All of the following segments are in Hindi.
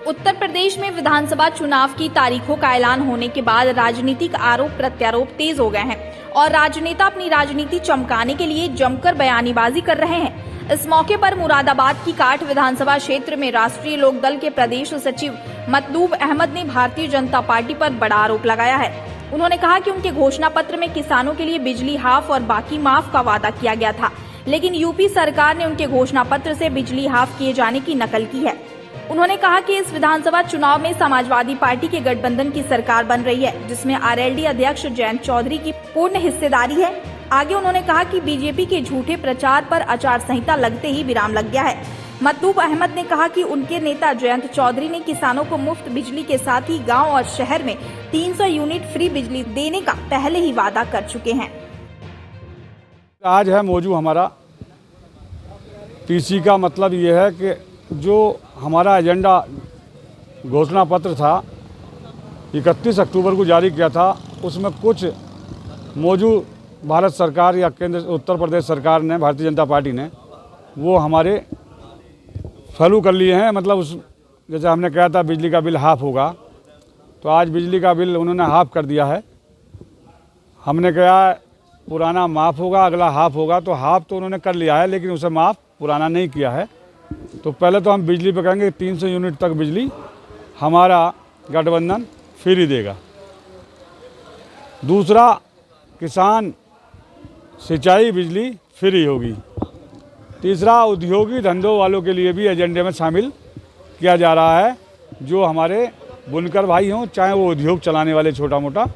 उत्तर प्रदेश में विधानसभा चुनाव की तारीखों का ऐलान होने के बाद राजनीतिक आरोप प्रत्यारोप तेज हो गए हैं और राजनेता अपनी राजनीति चमकाने के लिए जमकर बयानीबाजी कर रहे हैं। इस मौके पर मुरादाबाद की काठ विधानसभा क्षेत्र में राष्ट्रीय लोकदल के प्रदेश सचिव मतलूब अहमद ने भारतीय जनता पार्टी पर बड़ा आरोप लगाया है। उन्होंने कहा कि उनके घोषणा पत्र में किसानों के लिए बिजली हाफ और बाकी माफ का वादा किया गया था, लेकिन यूपी सरकार ने उनके घोषणा पत्र से बिजली हाफ किए जाने की नकल की है। उन्होंने कहा कि इस विधानसभा चुनाव में समाजवादी पार्टी के गठबंधन की सरकार बन रही है, जिसमें आरएलडी अध्यक्ष जयंत चौधरी की पूर्ण हिस्सेदारी है। आगे उन्होंने कहा कि बीजेपी के झूठे प्रचार पर आचार संहिता लगते ही विराम लग गया है। मतलूब अहमद ने कहा कि उनके नेता जयंत चौधरी ने किसानों को मुफ्त बिजली के साथ ही गाँव और शहर में 300 यूनिट फ्री बिजली देने का पहले ही वादा कर चुके हैं। आज है मौजू हमारा पीसी का मतलब ये है कि जो हमारा एजेंडा घोषणा पत्र था 31 अक्टूबर को जारी किया था, उसमें कुछ मौजूद भारत सरकार या केंद्र उत्तर प्रदेश सरकार ने, भारतीय जनता पार्टी ने वो हमारे फॉलो कर लिए हैं। मतलब उस जैसे हमने कहा था बिजली का बिल हाफ होगा, तो आज बिजली का बिल उन्होंने हाफ कर दिया है। हमने कहा पुराना माफ़ होगा, अगला हाफ होगा, तो हाफ तो उन्होंने कर लिया है, लेकिन उसे माफ़ पुराना नहीं किया है। तो पहले तो हम बिजली पे कहेंगे 300 यूनिट तक बिजली हमारा गठबंधन फ्री देगा। दूसरा, किसान सिंचाई बिजली फ्री होगी। तीसरा, उद्योगी धंधों वालों के लिए भी एजेंडे में शामिल किया जा रहा है। जो हमारे बुनकर भाई हों, चाहे वो उद्योग चलाने वाले छोटा मोटा,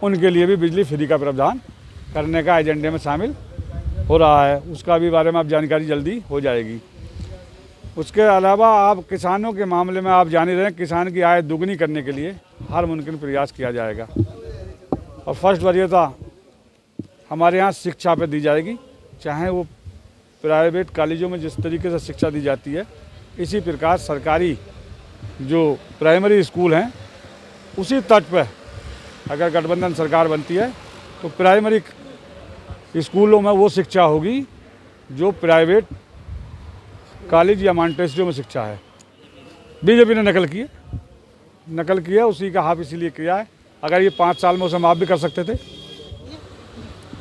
उनके लिए भी बिजली फ्री का प्रावधान करने का एजेंडे में शामिल हो रहा है। उसका भी बारे में आप जानकारी जल्दी हो जाएगी। उसके अलावा आप किसानों के मामले में आप जान ही रहे हैं, किसान की आय दुगनी करने के लिए हर मुमकिन प्रयास किया जाएगा। और फर्स्ट वरीयता हमारे यहाँ शिक्षा पे दी जाएगी, चाहे वो प्राइवेट कॉलेजों में जिस तरीके से शिक्षा दी जाती है, इसी प्रकार सरकारी जो प्राइमरी स्कूल हैं उसी तट पर अगर गठबंधन सरकार बनती है तो प्राइमरी स्कूलों में वो शिक्षा होगी जो प्राइवेट कॉलेज या मॉन्टेसरी में शिक्षा है। बीजेपी ने नकल की है, उसी का हाफ इसीलिए किया है। अगर ये 5 साल में उसे माफ़ भी कर सकते थे,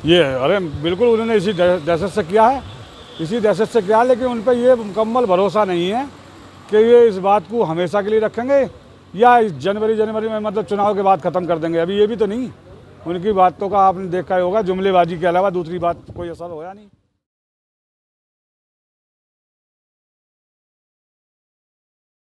ये अरे बिल्कुल उन्होंने इसी दहशत से किया है, लेकिन उन पर ये मुकम्मल भरोसा नहीं है कि ये इस बात को हमेशा के लिए रखेंगे या इस जनवरी में मतलब चुनाव के बाद ख़त्म कर देंगे। अभी ये भी तो नहीं, उनकी बातों का आपने देखा ही होगा, जुमलेबाजी के अलावा दूसरी बात कोई असर होया नहीं।